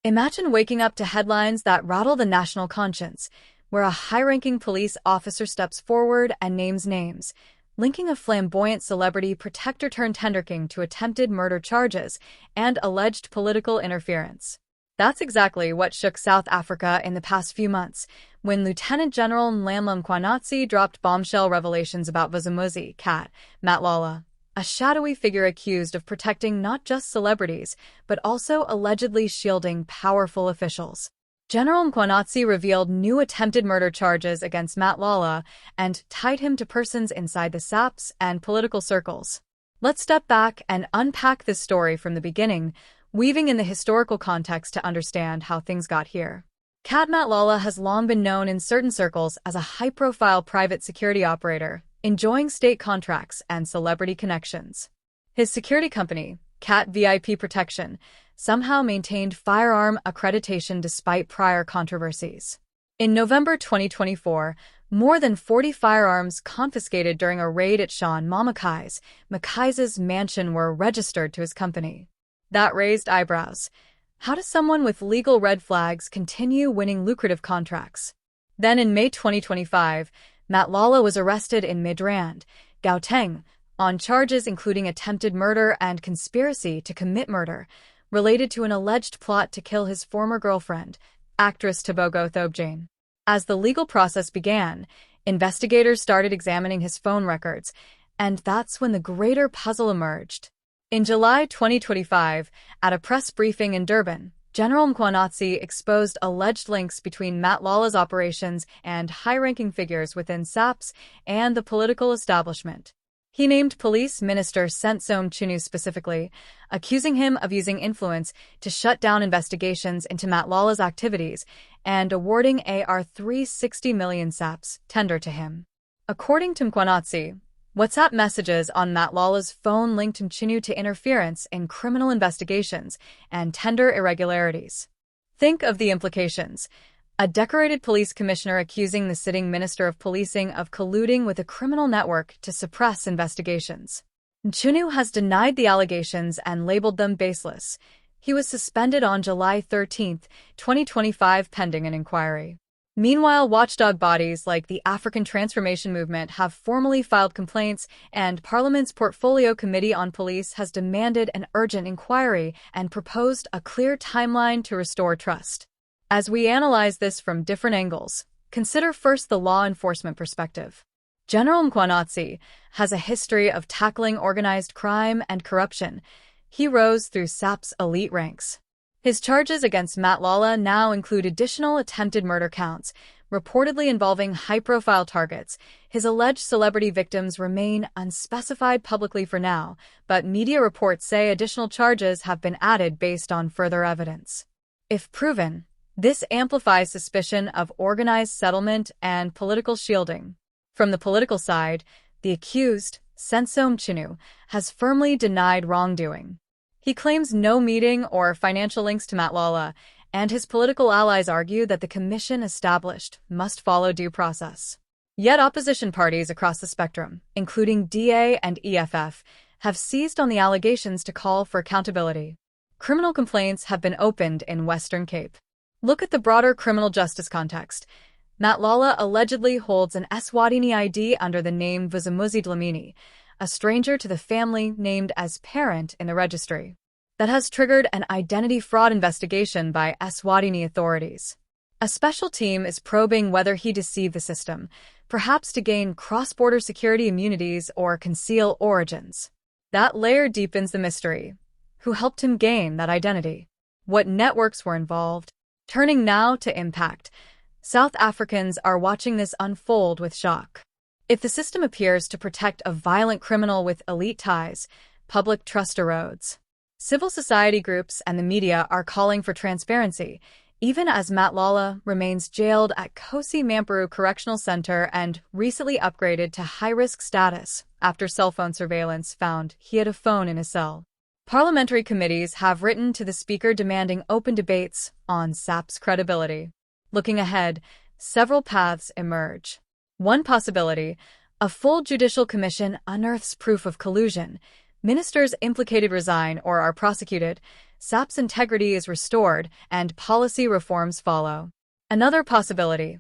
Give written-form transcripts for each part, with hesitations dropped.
Imagine waking up to headlines that rattle the national conscience, where a high-ranking police officer steps forward and names names, linking a flamboyant celebrity protector-turned-tender king to attempted murder charges and alleged political interference. That's exactly what shook South Africa in the past few months, when Lieutenant General Nhlanhla Mkhwanazi dropped bombshell revelations about Vusimuzi, cat, Matlala, a shadowy figure accused of protecting not just celebrities, but also allegedly shielding powerful officials. General Mkhwanazi revealed new attempted murder charges against Matlala and tied him to persons inside the SAPS and political circles. Let's step back and unpack this story from the beginning, weaving in the historical context to understand how things got here. Cat Matlala has long been known in certain circles as a high-profile private security operator, enjoying state contracts and celebrity connections. His security company, Cat VIP Protection, somehow maintained firearm accreditation despite prior controversies. In November 2024, more than 40 firearms confiscated during a raid at Mkhwanazi's mansion were registered to his company. That raised eyebrows. How does someone with legal red flags continue winning lucrative contracts? Then in May 2025, Matlala was arrested in Midrand, Gauteng, on charges including attempted murder and conspiracy to commit murder, related to an alleged plot to kill his former girlfriend, actress Tebogo Thobjane. As the legal process began, investigators started examining his phone records, and that's when the greater puzzle emerged. In July 2025, at a press briefing in Durban, General Mkhwanazi exposed alleged links between Matlala's operations and high-ranking figures within SAPS and the political establishment. He named Police Minister Senzo Mchunu specifically, accusing him of using influence to shut down investigations into Matlala's activities and awarding a R360 million SAPS tender to him. According to Mkhwanazi, WhatsApp messages on Matlala's phone linked Mchunu to interference in criminal investigations and tender irregularities. Think of the implications. A decorated police commissioner accusing the sitting Minister of Policing of colluding with a criminal network to suppress investigations. Mchunu has denied the allegations and labeled them baseless. He was suspended on July 13, 2025, pending an inquiry. Meanwhile, watchdog bodies like the African Transformation Movement have formally filed complaints, and Parliament's Portfolio Committee on Police has demanded an urgent inquiry and proposed a clear timeline to restore trust. As we analyze this from different angles, consider first the law enforcement perspective. General Mkhwanazi has a history of tackling organized crime and corruption. He rose through SAP's elite ranks. His charges against Matlala now include additional attempted murder counts, reportedly involving high-profile targets. His alleged celebrity victims remain unspecified publicly for now, but media reports say additional charges have been added based on further evidence. If proven, this amplifies suspicion of organized settlement and political shielding. From the political side, the accused, Senzo Mchunu, has firmly denied wrongdoing. He claims no meeting or financial links to Matlala, and his political allies argue that the commission established must follow due process. Yet opposition parties across the spectrum, including DA and EFF, have seized on the allegations to call for accountability. Criminal complaints have been opened in Western Cape. Look at the broader criminal justice context. Matlala allegedly holds an Eswatini ID under the name Vusimuzi Dlamini, a stranger to the family named as parent in the registry. That has triggered an identity fraud investigation by Eswatini authorities. A special team is probing whether he deceived the system, perhaps to gain cross-border security immunities or conceal origins. That layer deepens the mystery. Who helped him gain that identity? What networks were involved? Turning now to impact. South Africans are watching this unfold with shock. If the system appears to protect a violent criminal with elite ties, public trust erodes. Civil society groups and the media are calling for transparency, even as Matlala remains jailed at Kosi Mampuru Correctional Center and recently upgraded to high-risk status after cell phone surveillance found he had a phone in his cell. Parliamentary committees have written to the Speaker demanding open debates on SAP's credibility. Looking ahead, several paths emerge. One possibility, a full judicial commission unearths proof of collusion. Ministers implicated resign or are prosecuted. SAP's integrity is restored and policy reforms follow. Another possibility.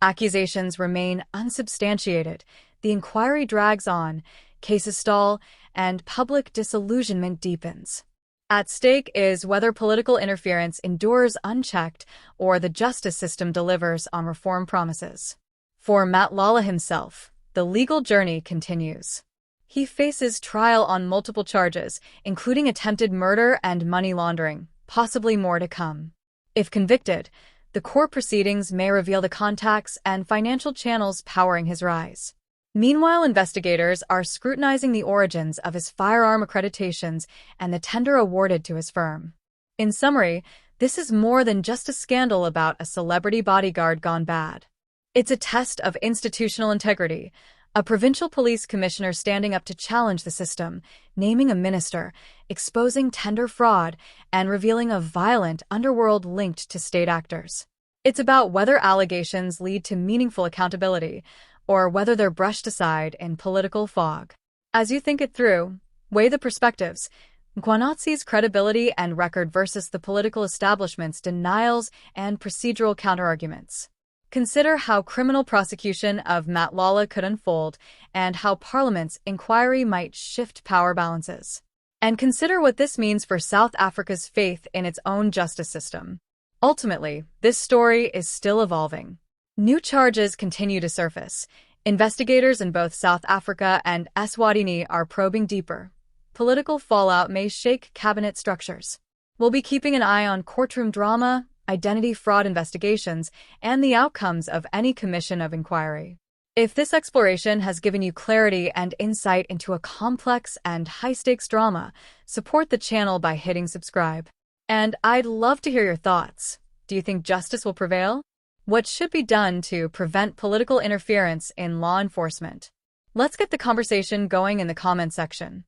Accusations remain unsubstantiated, the inquiry drags on, cases stall, and public disillusionment deepens. At stake is whether political interference endures unchecked or the justice system delivers on reform promises. For Matlala himself, the legal journey continues. He faces trial on multiple charges, including attempted murder and money laundering, possibly more to come. If convicted, the court proceedings may reveal the contacts and financial channels powering his rise. Meanwhile, investigators are scrutinizing the origins of his firearm accreditations and the tender awarded to his firm. In summary, this is more than just a scandal about a celebrity bodyguard gone bad. It's a test of institutional integrity, a provincial police commissioner standing up to challenge the system, naming a minister, exposing tender fraud, and revealing a violent underworld linked to state actors. It's about whether allegations lead to meaningful accountability, or whether they're brushed aside in political fog. As you think it through, weigh the perspectives: Mkhwanazi's credibility and record versus the political establishment's denials and procedural counterarguments. Consider how criminal prosecution of Matlala could unfold and how Parliament's inquiry might shift power balances. And consider what this means for South Africa's faith in its own justice system. Ultimately, this story is still evolving. New charges continue to surface. Investigators in both South Africa and Eswatini are probing deeper. Political fallout may shake cabinet structures. We'll be keeping an eye on courtroom drama, identity fraud investigations, and the outcomes of any commission of inquiry. If this exploration has given you clarity and insight into a complex and high-stakes drama, support the channel by hitting subscribe. And I'd love to hear your thoughts. Do you think justice will prevail? What should be done to prevent political interference in law enforcement? Let's get the conversation going in the comment section.